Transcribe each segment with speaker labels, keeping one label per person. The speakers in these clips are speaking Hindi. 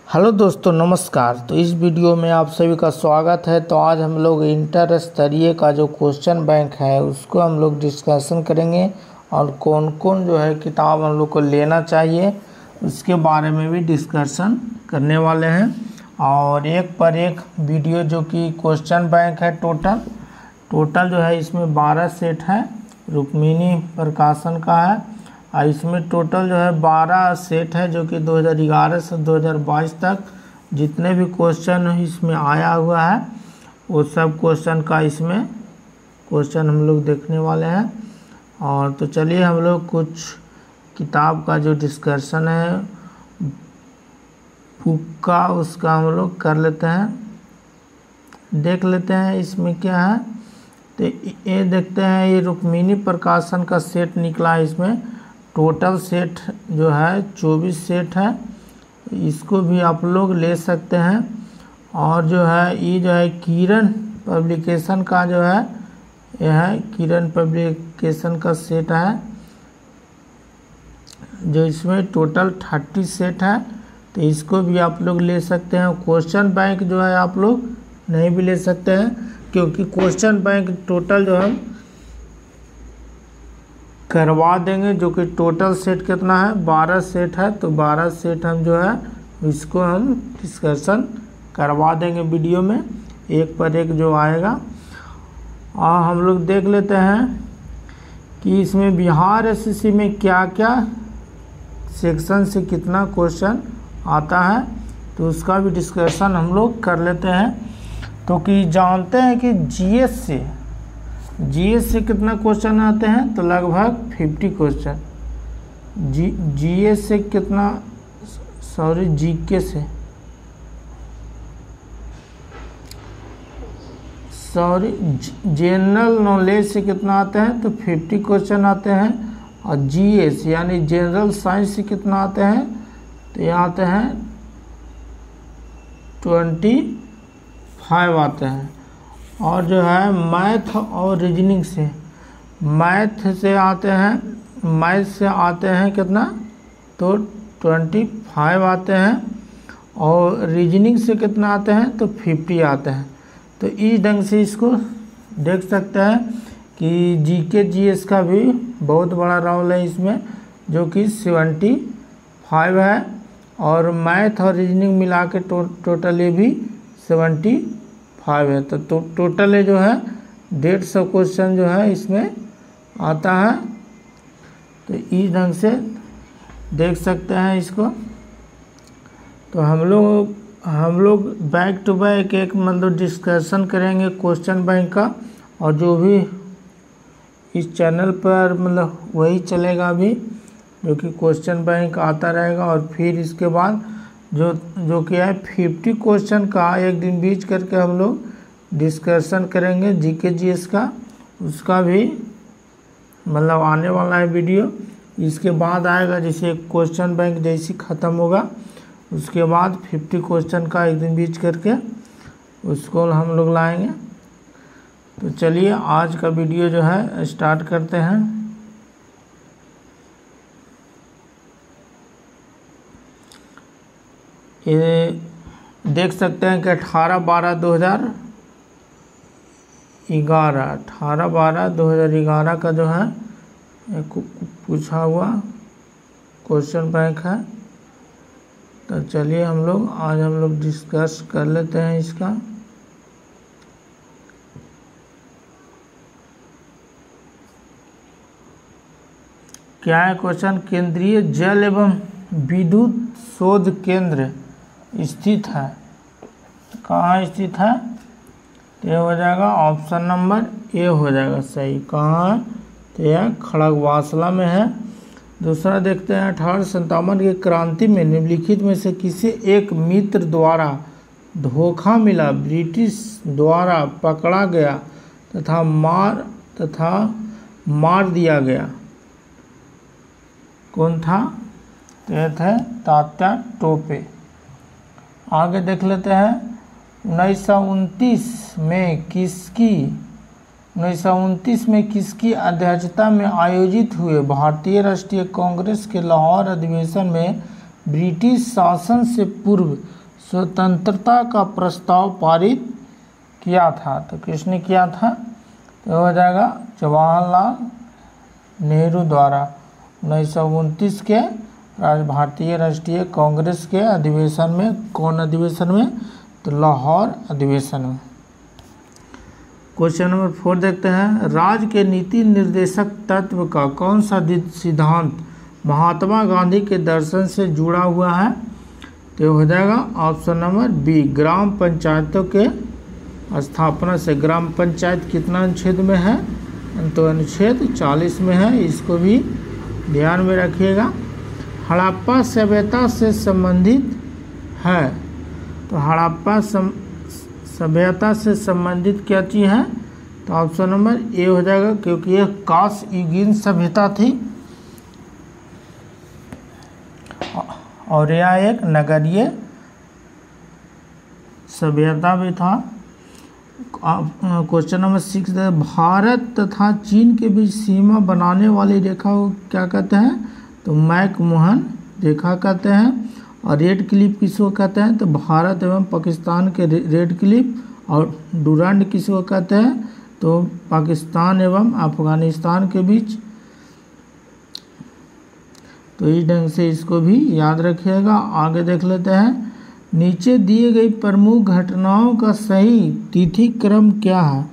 Speaker 1: हेलो दोस्तों, नमस्कार। तो इस वीडियो में आप सभी का स्वागत है। तो आज हम लोग इंटर स्तरीय का जो क्वेश्चन बैंक है उसको हम लोग डिस्कशन करेंगे और कौन कौन जो है किताब हम लोग को लेना चाहिए उसके बारे में भी डिस्कशन करने वाले हैं। और एक पर एक वीडियो जो कि क्वेश्चन बैंक है टोटल जो है इसमें 12 सेट है, रुक्मिणी प्रकाशन का है। और इसमें टोटल जो है 12 सेट है जो कि 2011 से 2022 तक जितने भी क्वेश्चन इसमें आया हुआ है वो सब क्वेश्चन का इसमें क्वेश्चन हम लोग देखने वाले हैं। और तो चलिए हम लोग कुछ किताब का जो डिस्कशन है बुक का उसका हम लोग कर लेते हैं, देख लेते हैं इसमें क्या है। तो ये देखते हैं, ये रुक्मिणी प्रकाशन का सेट निकला है। इसमें टोटल सेट जो है 24 सेट है, इसको भी आप लोग ले सकते हैं। और जो है ये जो है किरण पब्लिकेशन का जो है यह है किरण पब्लिकेशन का सेट है जो इसमें टोटल 30 सेट है। तो इसको भी आप लोग ले सकते हैं। क्वेश्चन बैंक जो है आप लोग नहीं भी ले सकते हैं क्योंकि क्वेश्चन बैंक टोटल जो हम करवा देंगे, जो कि टोटल सेट कितना है 12 सेट है। तो 12 सेट हम जो है इसको हम डिस्कशन करवा देंगे वीडियो में, एक पर एक जो आएगा। और हम लोग देख लेते हैं कि इसमें बिहार एसएससी में क्या क्या सेक्शन से कितना क्वेश्चन आता है तो उसका भी डिस्कशन हम लोग कर लेते हैं। तो कि जानते हैं कि जीएस से कितना क्वेश्चन आते हैं, तो लगभग 50 क्वेश्चन। जीएस से कितना, सॉरी जीके से, सॉरी जनरल नॉलेज से कितना आते हैं, तो 50 क्वेश्चन आते हैं। और जीएस यानी जनरल साइंस से कितना आते हैं, तो ये आते हैं 25 आते हैं। और जो है मैथ और रीजनिंग से, मैथ से आते हैं कितना, तो 25 आते हैं। और रीजनिंग से कितना आते हैं, तो 50 आते हैं। तो इस ढंग से इसको देख सकते हैं कि जीके जीएस का भी बहुत बड़ा रोल है इसमें, जो कि 75 है। और मैथ और रीजनिंग मिला के टोटल ये भी 75 है। तो टोटल जो है 150 क्वेश्चन जो है इसमें आता है। तो इस ढंग से देख सकते हैं इसको। तो हम लोग बैक टू बैक एक मतलब डिस्कशन करेंगे क्वेश्चन बैंक का, और जो भी इस चैनल पर मतलब वही चलेगा अभी, जो कि क्वेश्चन बैंक आता रहेगा। और फिर इसके बाद जो कि है 50 क्वेश्चन का एक दिन बीच करके हम लोग डिस्कशन करेंगे जीके जीएस का, उसका भी मतलब आने वाला है वीडियो। इसके बाद आएगा जैसे क्वेश्चन बैंक जैसे ख़त्म होगा उसके बाद 50 क्वेश्चन का एक दिन बीच करके उसको हम लोग लाएंगे। तो चलिए आज का वीडियो जो है स्टार्ट करते हैं। ये देख सकते हैं कि 18/12/2011 का जो है पूछा हुआ क्वेश्चन बैंक है। तो चलिए आज हम लोग डिस्कस कर लेते हैं इसका। क्या है क्वेश्चन, केंद्रीय जल एवं विद्युत शोध केंद्र स्थित है, कहाँ स्थित है, तो ये हो जाएगा ऑप्शन नंबर ए हो जाएगा सही। कहाँ है, तो यह खड़गवासला में है। दूसरा देखते हैं, 1857 की क्रांति में निम्नलिखित में से किसी एक मित्र द्वारा धोखा मिला, ब्रिटिश द्वारा पकड़ा गया तथा मार दिया गया, कौन था, तो यह थे तात्या टोपे। आगे देख लेते हैं, 1929 में किसकी अध्यक्षता में आयोजित हुए भारतीय राष्ट्रीय कांग्रेस के लाहौर अधिवेशन में ब्रिटिश शासन से पूर्व स्वतंत्रता का प्रस्ताव पारित किया था? तो किसने किया था? तो हो जाएगा जवाहरलाल नेहरू द्वारा 1929 के भारतीय राष्ट्रीय कांग्रेस के अधिवेशन में। कौन अधिवेशन में? तो लाहौर अधिवेशन में। क्वेश्चन नंबर 4 देखते हैं। राज्य के नीति निर्देशक तत्व का कौन सा सिद्धांत महात्मा गांधी के दर्शन से जुड़ा हुआ है? तो हो जाएगा ऑप्शन नंबर बी, ग्राम पंचायतों के स्थापना से। ग्राम पंचायत कितना अनुच्छेद में है? तो अनुच्छेद 40 में है, इसको भी ध्यान में रखिएगा। हड़प्पा सभ्यता से संबंधित है, तो हड़प्पा सभ्यता से संबंधित क्या चीज़ है? तो ऑप्शन नंबर ए हो जाएगा, क्योंकि यह कांस युगीन सभ्यता थी और यह एक नगरीय सभ्यता भी था। क्वेश्चन नंबर 6, भारत तथा चीन के बीच सीमा बनाने वाली रेखा को क्या कहते हैं? तो मैक-मोहन रेखा कहते हैं। और रेड क्लिफ किसको कहते हैं? तो भारत एवं पाकिस्तान के रेड क्लिफ। और डुरांड किसको कहते हैं? तो पाकिस्तान एवं अफगानिस्तान के बीच। तो इस ढंग से इसको भी याद रखिएगा। आगे देख लेते हैं। नीचे दिए गई प्रमुख घटनाओं का सही तिथि क्रम क्या है?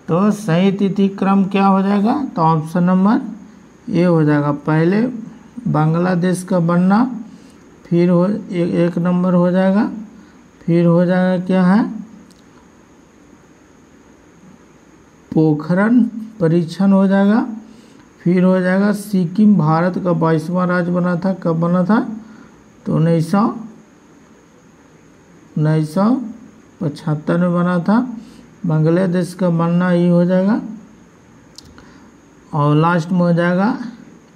Speaker 1: तो सही तिथि क्रम क्या हो जाएगा? तो ऑप्शन नंबर ए हो जाएगा। पहले बांग्लादेश का बनना, फिर एक नंबर हो जाएगा, फिर हो जाएगा क्या है? पोखरण परीक्षण हो जाएगा, फिर हो जाएगा सिक्किम भारत का 22वां राज्य बना था। कब बना था? तो 1975 में बना था। बांग्लादेश का बनना ही हो जाएगा। और लास्ट में हो जाएगा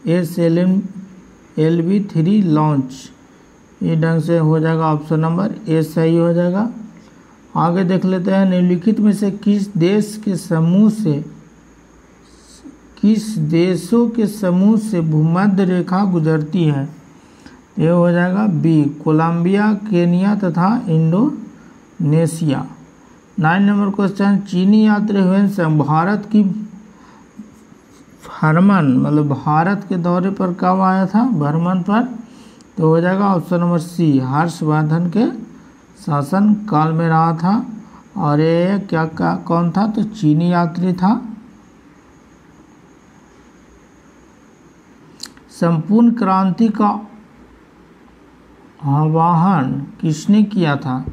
Speaker 1: SLV-3 लॉन्च। इस ढंग से हो जाएगा ऑप्शन नंबर ए सही हो जाएगा। आगे देख लेते हैं। निम्नलिखित में से किस देशों के समूह से भूमध्य रेखा गुजरती है? ये हो जाएगा बी, कोलंबिया, केनिया तथा इंडोनेशिया। 9 number question. चीनी यात्री ह्वेन भारत की भ्रमण मतलब भारत के दौरे पर कब आया था? भ्रमण पर। तो हो जाएगा ऑप्शन नंबर सी, हर्षवर्धन के शासन काल में रहा था। और ये कौन था? तो चीनी यात्री था। संपूर्ण क्रांति का आह्वान किसने किया था?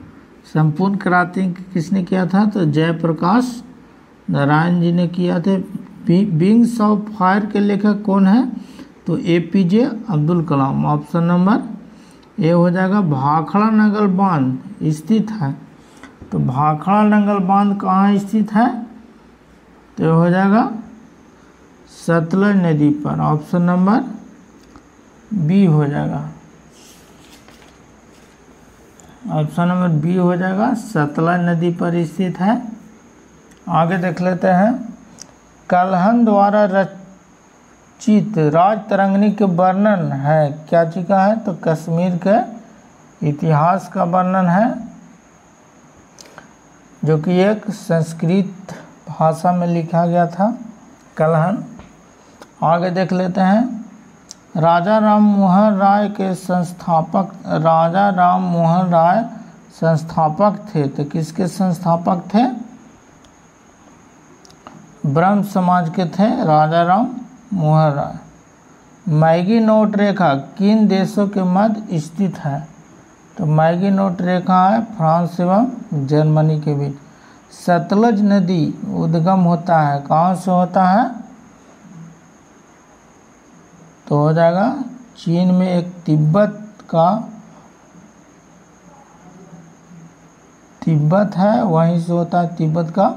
Speaker 1: संपूर्ण क्रांति किसने किया था? तो जयप्रकाश नारायण जी ने किया थे। विंग्स ऑफ फायर के लेखक कौन है? तो APJ Abdul Kalam. Option number ए हो जाएगा। भाखड़ा नंगल बांध स्थित है, तो भाखड़ा नंगल बांध कहाँ स्थित है? तो हो जाएगा सतलज नदी पर। ऑप्शन नंबर बी हो जाएगा। ऑप्शन नंबर बी हो जाएगा, सतलज नदी पर स्थित है। आगे देख लेते हैं। कल्हन द्वारा रचित राज तरंगिणी के वर्णन है क्या चीज का है? तो कश्मीर के इतिहास का वर्णन है, जो कि एक संस्कृत भाषा में लिखा गया था कल्हन। आगे देख लेते हैं। राजा राम मोहन राय के संस्थापक, राजा राम मोहन राय संस्थापक थे, तो किसके संस्थापक थे? ब्रह्म समाज के थे राजा राम मोहन राय। मैगी नोट रेखा किन देशों के मध्य स्थित है? तो मैगी नोट रेखा है फ्रांस एवं जर्मनी के बीच। सतलज नदी उद्गम होता है, कहाँ से होता है? तो हो जाएगा चीन में एक तिब्बत है, वहीं से होता है। तिब्बत का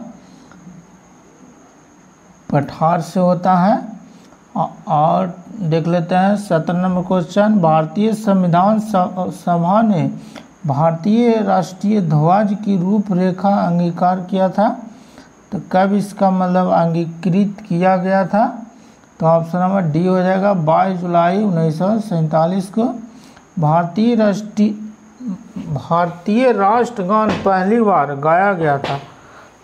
Speaker 1: पठार से होता है। और देख लेते हैं 17 नंबर क्वेश्चन। भारतीय संविधान सभा ने भारतीय राष्ट्रीय ध्वज की रूपरेखा अंगीकार किया था, तो कब इसका मतलब अंगीकृत किया गया था? तो ऑप्शन नंबर डी हो जाएगा 22 जुलाई 1947 को। भारतीय राष्ट्रगान पहली बार गाया गया था।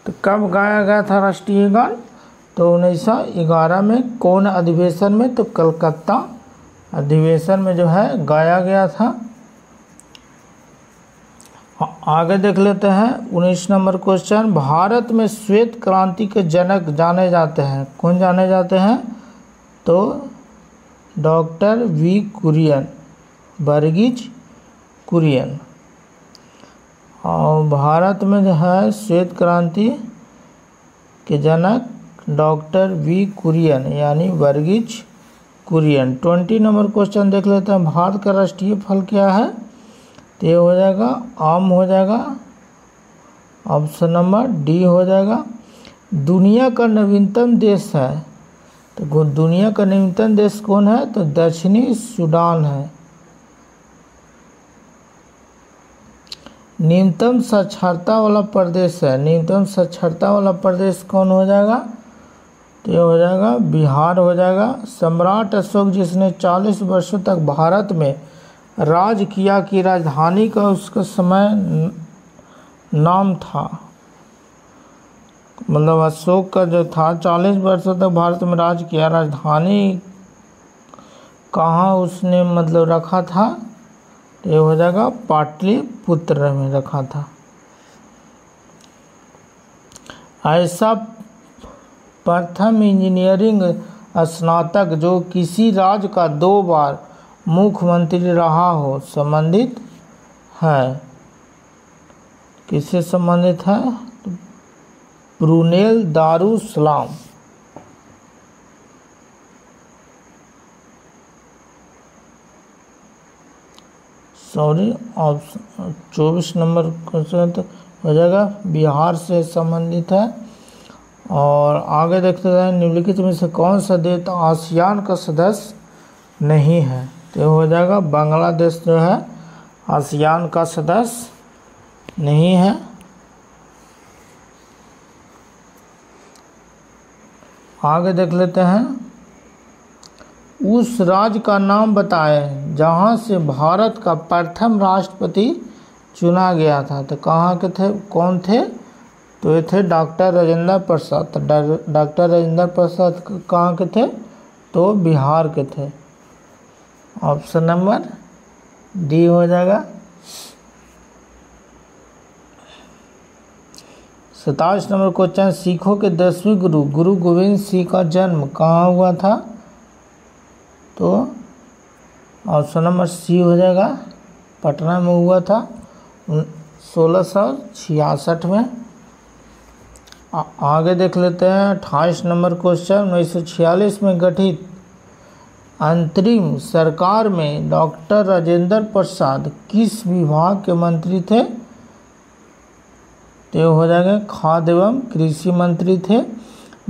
Speaker 1: तो कब गाया गया था राष्ट्रीय गान? तो 1911 में। कौन अधिवेशन में? तो कलकत्ता अधिवेशन में जो है गाया गया था। आगे देख लेते हैं 19 नंबर क्वेश्चन। भारत में श्वेत क्रांति के जनक जाने जाते हैं। कौन जाने जाते हैं? तो डॉक्टर वी कुरियन, वर्गीज कुरियन। और भारत में जो है श्वेत क्रांति के जनक डॉक्टर वी कुरियन यानी वर्गीज कुरियन। 20 नंबर क्वेश्चन देख लेते हैं। भारत का राष्ट्रीय फल क्या है? तो ये हो जाएगा आम हो जाएगा, ऑप्शन नंबर डी हो जाएगा। दुनिया का नवीनतम देश है, तो दुनिया का नवीनतम देश कौन है? तो दक्षिणी सूडान है। न्यूनतम साक्षरता वाला प्रदेश है, न्यूनतम साक्षरता वाला प्रदेश कौन हो जाएगा? तो ये हो जाएगा बिहार हो जाएगा। सम्राट अशोक जिसने 40 वर्षों तक भारत में राज किया की राजधानी का उसका समय नाम था, मतलब अशोक का जो था 40 वर्षों तक भारत में राज किया, राजधानी कहाँ उसने मतलब रखा था? तो ये हो जाएगा पाटलिपुत्र में रखा था। ऐसा प्रथम इंजीनियरिंग स्नातक जो किसी राज्य का 2 बार मुख्यमंत्री रहा हो संबंधित है। किससे संबंधित है? Brunei Darussalam. Sorry, option 24 number question तो हो जाएगा बिहार से संबंधित है। और आगे देखते हैं निम्नलिखित में से कौन सा देश आसियान का सदस्य नहीं है? तो हो जाएगा बांग्लादेश जो है आसियान का सदस्य नहीं है। आगे देख लेते हैं। उस राज्य का नाम बताएं जहां से भारत का प्रथम राष्ट्रपति चुना गया था। तो कहाँ के थे, कौन थे? तो ये थे डॉक्टर राजेंद्र प्रसाद। तो डॉक्टर राजेंद्र प्रसाद कहाँ के थे? तो बिहार के थे। ऑप्शन नंबर डी हो जाएगा। 27 नंबर क्वेश्चन। सिखों के 10वें गुरु गुरु गोविंद सिंह का जन्म कहाँ हुआ था? तो ऑप्शन नंबर सी हो जाएगा, पटना में हुआ था 1666 में। आगे देख लेते हैं 28 नंबर क्वेश्चन। 1946 में गठित अंतरिम सरकार में डॉक्टर राजेंद्र प्रसाद किस विभाग के मंत्री थे? तो हो जाएगा खाद्य एवं कृषि मंत्री थे।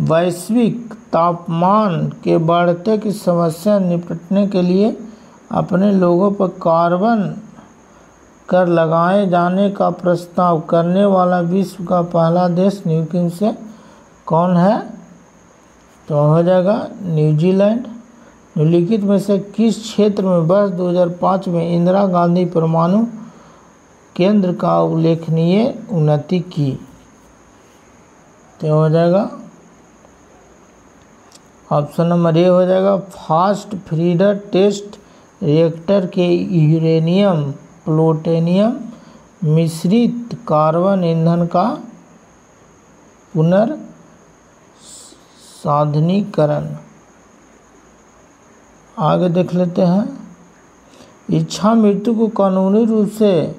Speaker 1: वैश्विक तापमान के बढ़ते की समस्या निपटने के लिए अपने लोगों पर कार्बन कर लगाए जाने का प्रस्ताव करने वाला विश्व का पहला देश निम्नलिखित से कौन है? तो हो जाएगा न्यूजीलैंड। निम्नलिखित में से किस क्षेत्र में वर्ष 2005 में इंदिरा गांधी परमाणु केंद्र का उल्लेखनीय उन्नति की? तो हो जाएगा ऑप्शन नंबर ए हो जाएगा फास्ट फ्रीडर टेस्ट रिएक्टर के यूरेनियम प्लूटोनियम मिश्रित कार्बन ईंधन का पुनर्साधनीकरण। आगे देख लेते हैं। इच्छा मृत्यु को कानूनी रूप से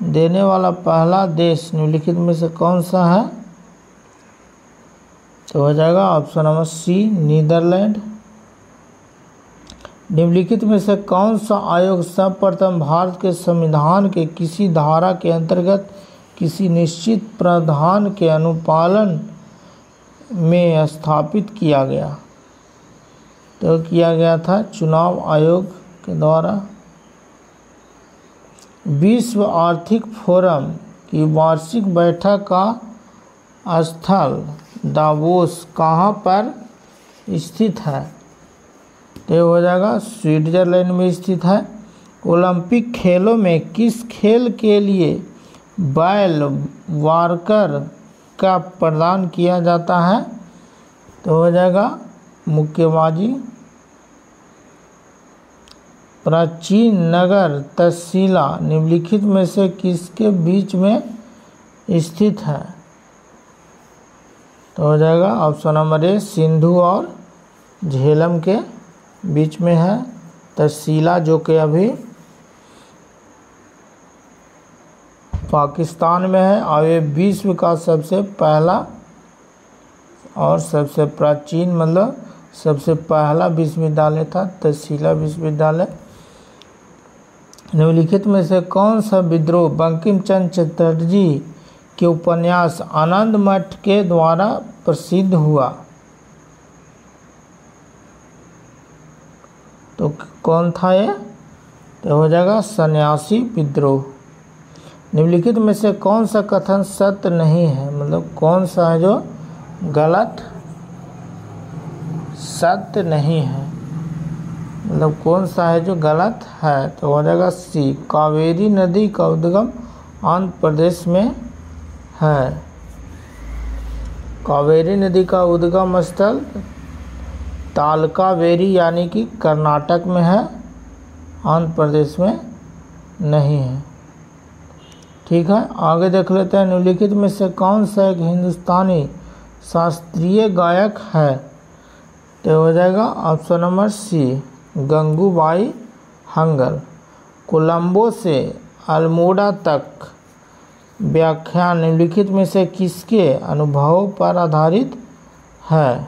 Speaker 1: देने वाला पहला देश निम्नलिखित में से कौन सा है? तो हो जाएगा ऑप्शन नंबर सी नीदरलैंड। निम्नलिखित में से कौन सा आयोग सर्वप्रथम भारत के संविधान के किसी धारा के अंतर्गत किसी निश्चित प्रावधान के अनुपालन में स्थापित किया गया? तो किया गया था चुनाव आयोग के द्वारा। विश्व आर्थिक फोरम की वार्षिक बैठक का स्थल दावोस कहाँ पर स्थित है? तो हो जाएगा स्विट्जरलैंड में स्थित है। ओलंपिक खेलों में किस खेल के लिए बैल वार्कर का प्रदान किया जाता है? तो हो जाएगा मुक्केबाजी। प्राचीन नगर तक्षशिला निम्नलिखित में से किसके बीच में स्थित है? तो हो जाएगा ऑप्शन नंबर ए सिंधु और झेलम के बीच में है तक्षशिला, जो कि अभी पाकिस्तान में है और ये विश्व का सबसे पहला और सबसे प्राचीन मतलब सबसे पहला विश्वविद्यालय था तक्षशिला विश्वविद्यालय। निम्नलिखित में से कौन सा विद्रोह बंकिम चंद्र चटर्जी के उपन्यास आनंद मठ के द्वारा प्रसिद्ध हुआ? तो कौन था ये? तो हो जाएगा सन्यासी विद्रोह। निम्नलिखित में से कौन सा कथन सत्य नहीं है, मतलब कौन सा है जो गलत सत्य नहीं है, मतलब कौन सा है जो गलत है? तो हो जाएगा सी कावेरी नदी का उद्गम आंध्र प्रदेश में है। कावेरी नदी का उद्गम स्थल तालकावेरी यानी कि कर्नाटक में है, आंध्र प्रदेश में नहीं है। ठीक है, आगे देख लेते हैं। निम्नलिखित में से कौन सा एक हिंदुस्तानी शास्त्रीय गायक है? तो हो जाएगा option number C Gangubai Hangal. Colombo से अल्मोड़ा तक व्याख्यान निम्नलिखित में से किसके अनुभवों पर आधारित है?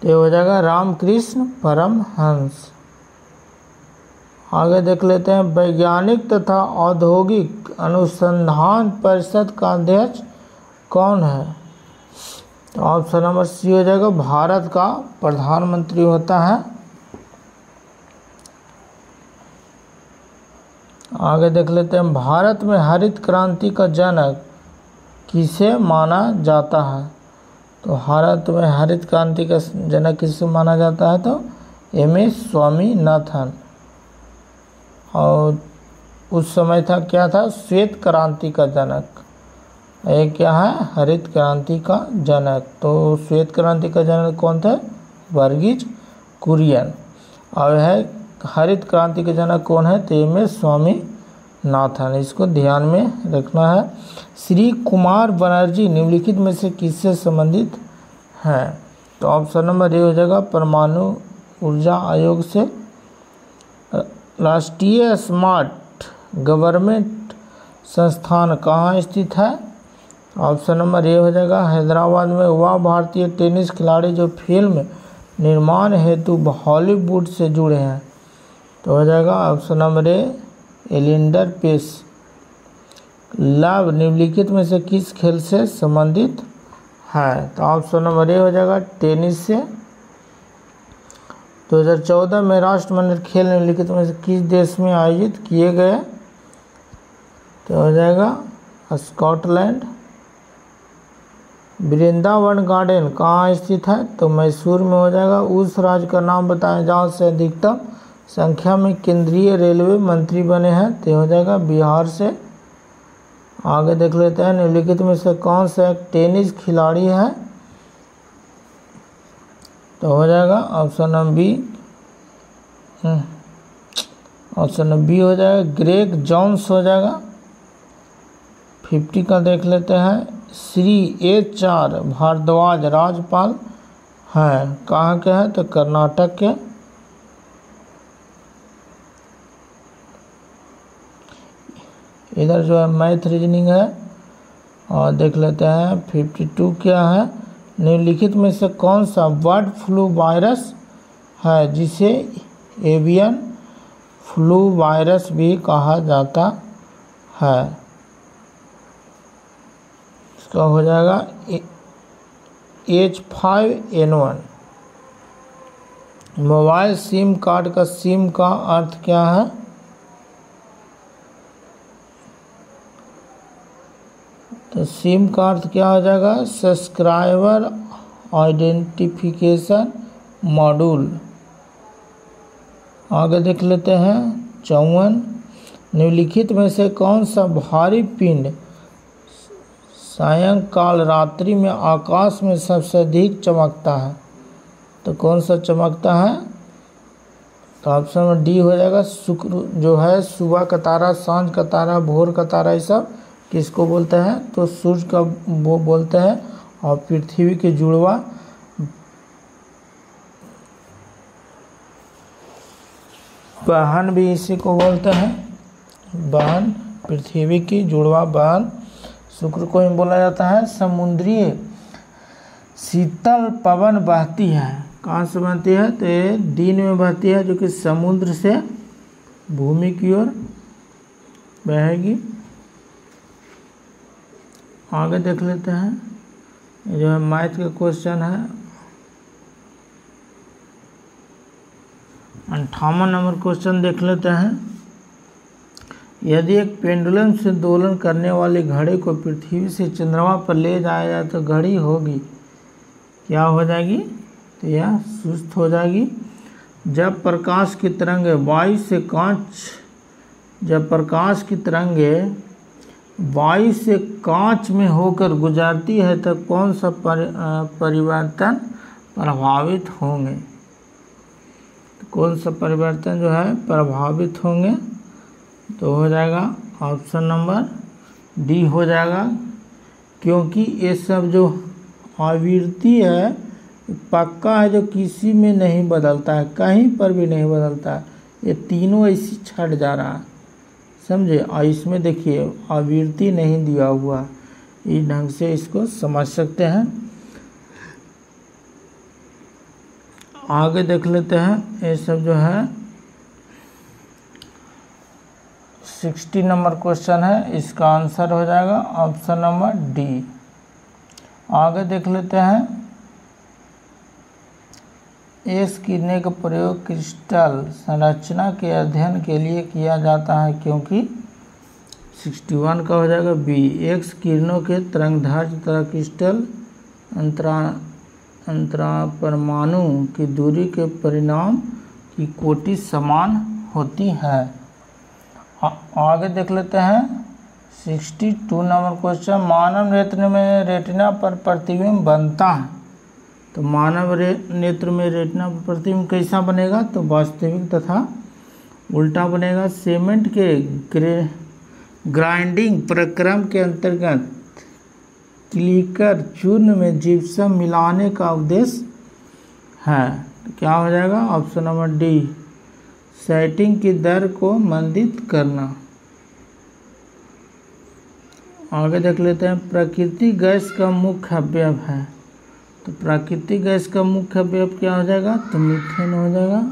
Speaker 1: तो हो जाएगा रामकृष्ण परमहंस। आगे देख लेते हैं। वैज्ञानिक तथा औद्योगिक अनुसंधान परिषद का अध्यक्ष कौन है? तो ऑप्शन नंबर सी हो जाएगा भारत का प्रधानमंत्री होता है। आगे देख लेते हैं। भारत में हरित क्रांति का जनक किसे माना जाता है? तो भारत में हरित क्रांति का जनक किसे माना जाता है? तो एम.एस. स्वामीनाथन। और उस समय था क्या था? श्वेत क्रांति का जनक। ये क्या है? हरित क्रांति का जनक। तो श्वेत क्रांति का जनक कौन थे? वर्गीज कुरियन। और है हरित क्रांति के जनक कौन है? तो एम.एस. स्वामीनाथन। इसको ध्यान में रखना है। श्री कुमार बनर्जी निम्नलिखित में से किससे संबंधित हैं? तो ऑप्शन नंबर ए हो जाएगा परमाणु ऊर्जा आयोग से। राष्ट्रीय स्मार्ट गवर्नमेंट संस्थान कहाँ स्थित है? ऑप्शन नंबर ए हो जाएगा हैदराबाद में। वह भारतीय टेनिस खिलाड़ी जो फिल्म निर्माण हेतु हॉलीवुड से जुड़े हैं? तो हो जाएगा ऑप्शन नंबर ए एलिंडर पेस। लव निम्नलिखित में से किस खेल से संबंधित है? तो ऑप्शन नंबर ए हो जाएगा टेनिस से। 2014 में राष्ट्रमंडल खेल निम्नलिखित में से किस देश में आयोजित किए गए? तो हो जाएगा स्कॉटलैंड। वृंदावन गार्डन कहाँ स्थित है? तो मैसूर में हो जाएगा। उस राज्य का नाम बताएं जहाँ से अधिकतम संख्या में केंद्रीय रेलवे मंत्री बने हैं? तो हो जाएगा बिहार से। आगे देख लेते हैं। निम्नलिखित में से कौन सा एक टेनिस खिलाड़ी है? तो हो जाएगा option number B. Option number B हो जाएगा ग्रेग जॉन्स हो जाएगा। 50 का देख लेते हैं। श्री HR भारद्वाज राज्यपाल हैं, कहाँ के हैं? तो कर्नाटक के। इधर जो है मैथ रीजनिंग है और देख लेते हैं 52 क्या है। निम्नलिखित में से कौन सा बर्ड फ्लू वायरस है जिसे एवियन फ्लू वायरस भी कहा जाता है? इसका हो जाएगा H5N1। मोबाइल सिम कार्ड का सिम का अर्थ क्या है? तो सिम का अर्थ क्या हो जाएगा? Subscriber identification module. आगे देख लेते हैं 54। निम्नलिखित में से कौन सा भारी पिंड सायंकाल रात्रि में आकाश में सबसे अधिक चमकता है? तो कौन सा चमकता है? तो ऑप्शन में डी हो जाएगा। शुक्र जो है सुबह का तारा, सांझ का तारा, भोर का तारा, ये सब किसको बोलते हैं? तो सूर्य का वो बोलते हैं। और पृथ्वी के जुड़वा बहन भी इसी को बोलते हैं। बहन, पृथ्वी की जुड़वा बहन शुक्र को ही बोला जाता है। समुद्रीय शीतल पवन बहती है, कहाँ से बहती है? तो ये दिन में बहती है, जो कि समुद्र से भूमि की ओर बहेगी। आगे देख लेते हैं, ये जो है मैथ का क्वेश्चन है। 58 नंबर क्वेश्चन देख लेते हैं। यदि एक पेंडुलम से दोलन करने वाली घड़ी को पृथ्वी से चंद्रमा पर ले जाया जाए तो घड़ी होगी क्या हो जाएगी? तो यह सुस्त हो जाएगी। जब प्रकाश की तरंगे वायु से कांच में होकर गुजरती है तो कौन सा परिवर्तन प्रभावित होंगे? तो कौन सा परिवर्तन जो है प्रभावित होंगे? तो हो जाएगा ऑप्शन नंबर डी हो जाएगा, क्योंकि ये सब जो आवृत्ति है पक्का है, जो किसी में नहीं बदलता है, कहीं पर भी नहीं बदलता है। ये तीनों ऐसी छट जा रहा है, समझे। और इसमें देखिए आवृत्ति नहीं दिया हुआ, इस ढंग से इसको समझ सकते हैं। आगे देख लेते हैं, ये सब जो है 60 नंबर क्वेश्चन है, इसका आंसर हो जाएगा ऑप्शन नंबर डी। आगे देख लेते हैं, एक्स किरणें का प्रयोग क्रिस्टल संरचना के अध्ययन के लिए किया जाता है, क्योंकि 61 का हो जाएगा बी। एक्स किरणों के तरंगदैर्घ्य तथा क्रिस्टल अंतरा परमाणु की दूरी के परिणाम की कोटि समान होती है। आगे देख लेते हैं 62 नंबर क्वेश्चन। मानव नेत्र में रेटिना पर प्रतिबिंब बनता है, तो मानव नेत्र में रेटिना पर प्रतिबिंब कैसा बनेगा? तो वास्तविक तथा उल्टा बनेगा। सीमेंट के ग्राइंडिंग प्रक्रम के अंतर्गत क्लिकर चूर्ण में जिप्सम मिलाने का उद्देश्य है, तो क्या हो जाएगा? ऑप्शन नंबर डी, सेटिंग की दर को मंदित करना। आगे देख लेते हैं, प्राकृतिक गैस का मुख्य अवयव है, तो प्राकृतिक गैस का मुख्य अवयव क्या हो जाएगा? तो मीथेन हो जाएगा।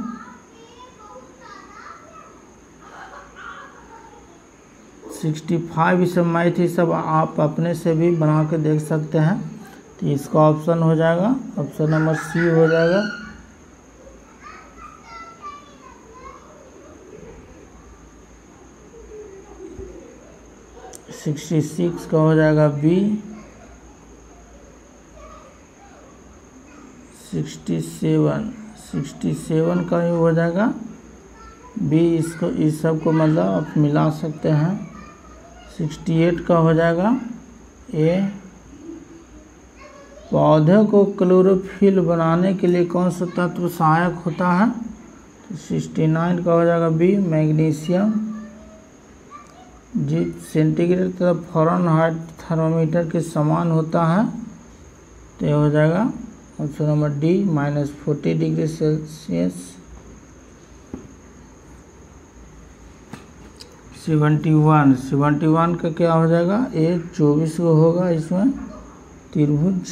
Speaker 1: सिक्सटी 65 सब मैथ ही सब आप अपने से भी बना के देख सकते हैं, तो इसका ऑप्शन हो जाएगा ऑप्शन नंबर सी हो जाएगा। सिक्सटी 66 का हो जाएगा बी। 67 का ही हो जाएगा बी। इसको इस सब को मतलब आप मिला सकते हैं। 68 का हो जाएगा ए। पौधे को क्लोरोफिल बनाने के लिए कौन सा तत्व सहायक होता है? तो 69 का हो जाएगा बी, मैग्नीशियम। जी सेंटीग्रेड तथा फ़ारेनहाइट थर्मामीटर के समान होता है, तो ये हो जाएगा option number D, -40 degree Celsius. 71 का क्या हो जाएगा? ए 24 को होगा इसमें त्रिभुज।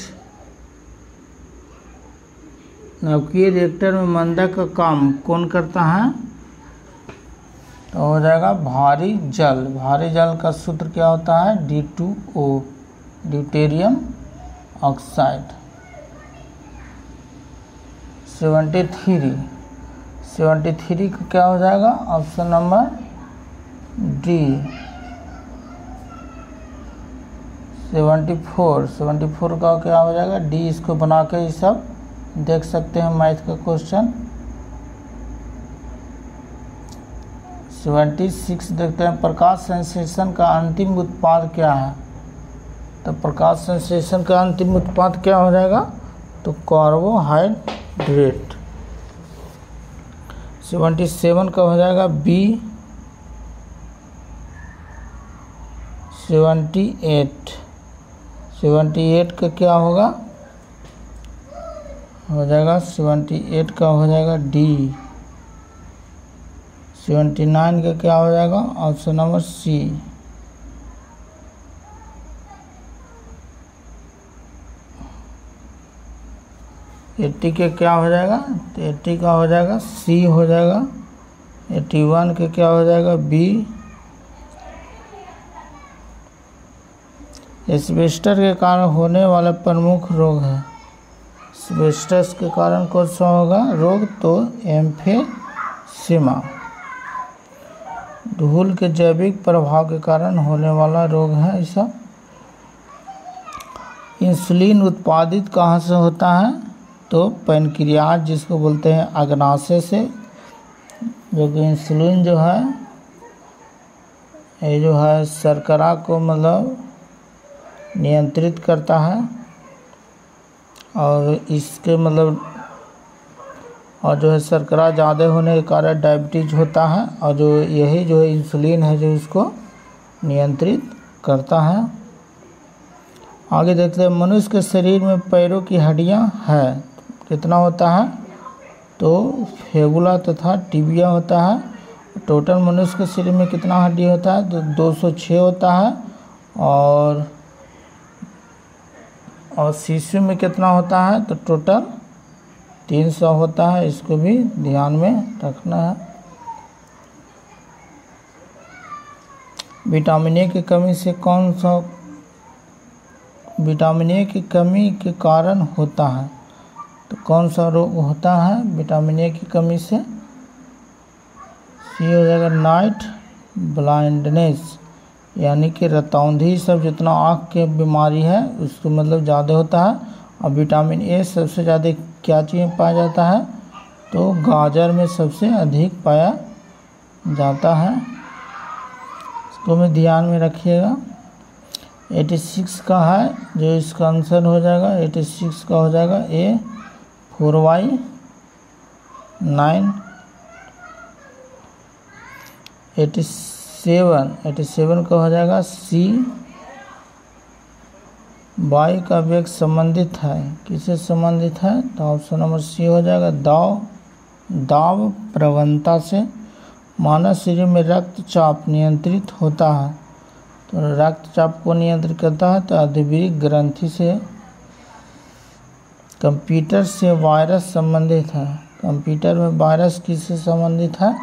Speaker 1: नवकीय रिएक्टर में मंदा का काम कौन करता है? तो हो जाएगा भारी जल। भारी जल का सूत्र क्या होता है? D2O, deuterium oxide. 73 का क्या हो जाएगा? Option number D. 74 का क्या हो जाएगा? डी। इसको बना के ये सब देख सकते हैं मैथ का क्वेश्चन। 76 देखते हैं, प्रकाश संश्लेषण का अंतिम उत्पाद क्या है? तो प्रकाश संश्लेषण का अंतिम उत्पाद क्या हो जाएगा? तो कार्बोहाइड्रेट। 77 का हो जाएगा बी। 78 का क्या होगा? हो जाएगा 78 का हो जाएगा डी। 79 का क्या हो जाएगा? ऑप्शन नंबर सी। 80 के क्या हो जाएगा? तो 80 का हो जाएगा सी हो जाएगा। 81 के क्या हो जाएगा? बी। एस्बेस्टस के कारण होने वाला प्रमुख रोग है। एस्बेस्टस के कारण कौन सा होगा रोग? तो एम्फीसीमा। धूल के जैविक प्रभाव के कारण होने वाला रोग है ऐसा। इंसुलिन उत्पादित कहाँ से होता है? तो पैनक्रियाज जिसको बोलते हैं अग्नाशय से, जो कि इंसुलिन जो है ये जो है शर्करा को मतलब नियंत्रित करता है, और इसके मतलब और जो है शर्करा ज़्यादा होने के कारण डायबिटीज होता है, और जो यही जो है इंसुलिन है जो इसको नियंत्रित करता है। आगे देखते हैं, मनुष्य के शरीर में पैरों की हड्डियां है, कितना होता है? तो फेबुला तथा टिबिया होता है। टोटल मनुष्य के शरीर में कितना हड्डी होता है? तो 206 होता है। और शिशु में कितना होता है? तो टोटल 300 होता है। इसको भी ध्यान में रखना है। विटामिन ए की कमी से कौन सा विटामिन ए की कमी के कारण होता है? तो कौन सा रोग होता है विटामिन ए की कमी से? सी हो जाएगा नाइट ब्लाइंडनेस, यानी कि रतौंधी सब जितना आँख के बीमारी है उसको मतलब ज़्यादा होता है। और विटामिन ए सबसे ज़्यादा क्या चीज़ में पाया जाता है? तो गाजर में सबसे अधिक पाया जाता है। इसको में ध्यान में रखिएगा। 86 का है जो इसका आंसर हो जाएगा। 86 का हो जाएगा ए 4y9। 87 का हो जाएगा सी। वायु का वेग संबंधित है, किससे संबंधित है? तो ऑप्शन नंबर सी हो जाएगा दाब प्रवणता से। मानव शरीर में रक्तचाप नियंत्रित होता है, तो रक्तचाप को नियंत्रित करता है तो अधोवृक्क ग्रंथि से। कंप्यूटर से वायरस संबंधित है, कंप्यूटर में वायरस किससे संबंधित है?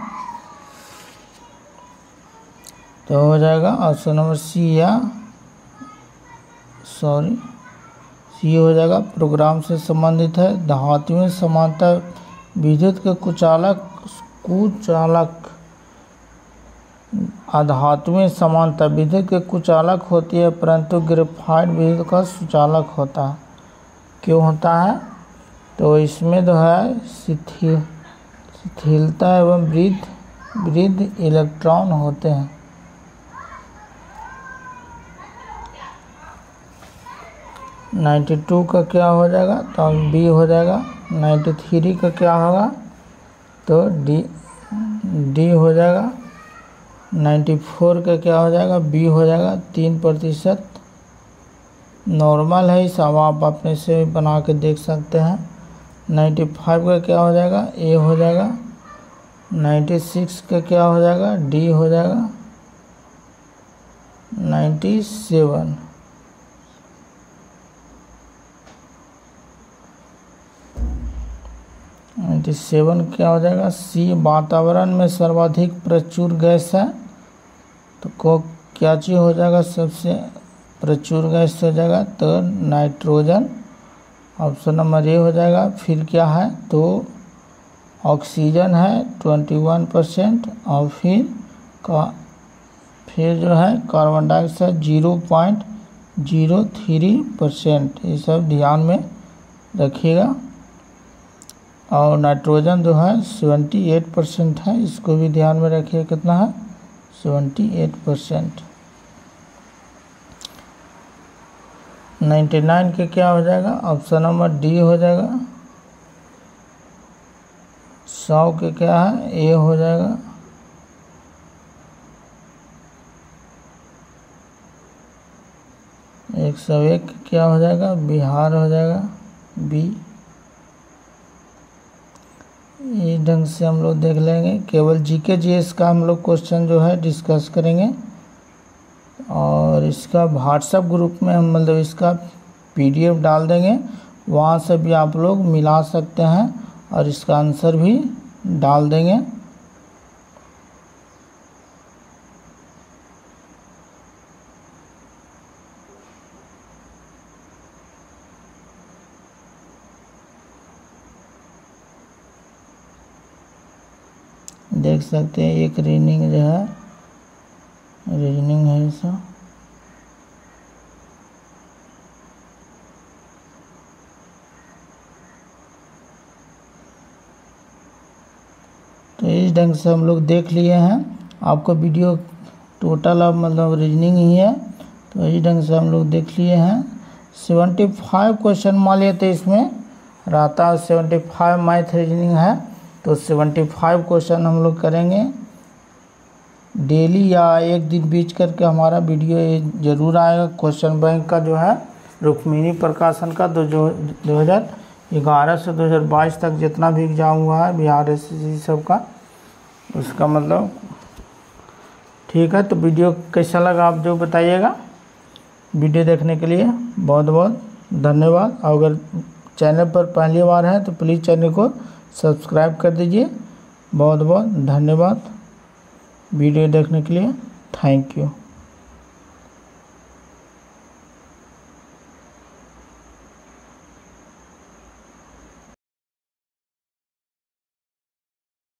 Speaker 1: तो हो जाएगा ऑप्शन नंबर सी सी हो जाएगा प्रोग्राम से संबंधित है। धातुएं समानता विद्युत के कुचालक अधातुएं समानता विद्युत के कुचालक होती है, परंतु ग्रेफाइट विद्युत का सुचालक होता है। क्यों होता है? तो इसमें जो है शिथिलता एवं वृद्ध इलेक्ट्रॉन होते हैं। 92 का क्या हो जाएगा? तो बी हो जाएगा। 93 का क्या होगा? तो डी हो जाएगा। 94 का क्या हो जाएगा? बी हो जाएगा। 3% नॉर्मल है, इस आप अपने से बना के देख सकते हैं। 95 का क्या हो जाएगा? ए हो जाएगा। 96 का क्या हो जाएगा? डी हो जाएगा। 97 क्या हो जाएगा? सी। वातावरण में सर्वाधिक प्रचुर गैस है, तो को क्या चीज़ हो जाएगा? सबसे प्रचुर गैस हो जाएगा तो नाइट्रोजन। ऑप्शन नंबर ए हो जाएगा। फिर क्या है? तो ऑक्सीजन है 21%, और फिर जो है कार्बन डाइऑक्साइड 0.03%। ये सब ध्यान में रखिएगा। और नाइट्रोजन जो है 78% है, इसको भी ध्यान में रखिए कितना है 78%। 99 के क्या हो जाएगा, ऑप्शन नंबर डी हो जाएगा। 100 के क्या है, ए हो जाएगा। 101 क्या हो जाएगा, बिहार हो जाएगा बी। इस ढंग से हम लोग देख लेंगे। केवल जीके जीएस का हम लोग क्वेश्चन जो है डिस्कस करेंगे, और इसका व्हाट्सएप ग्रुप में हम मतलब इसका पीडीएफ डाल देंगे, वहाँ से भी आप लोग मिला सकते हैं और इसका आंसर भी डाल देंगे। देख सकते हैं एक रीजनिंग जो है, रीजनिंग है इसका। तो इस ढंग से हम लोग देख लिए हैं। आपको वीडियो टोटल अब मतलब रीजनिंग ही है, तो इस ढंग से हम लोग देख लिए हैं। 75 क्वेश्चन मान लेते इसमें रहता है, 75 मैथ रीजनिंग है, तो 75 क्वेश्चन हम लोग करेंगे डेली, या एक दिन बीच करके हमारा वीडियो ये ज़रूर आएगा। क्वेश्चन बैंक का जो है रुक्मिणी प्रकाशन का 2011 से 2022 तक जितना भी एग्जाम हुआ है बिहार एसएससी सब का, उसका मतलब ठीक है। तो वीडियो कैसा लगा आप जो बताइएगा। वीडियो देखने के लिए बहुत बहुत धन्यवाद। अगर चैनल पर पहली बार है तो प्लीज़ चैनल को सब्सक्राइब कर दीजिए। बहुत बहुत धन्यवाद वीडियो देखने के लिए। Thank you.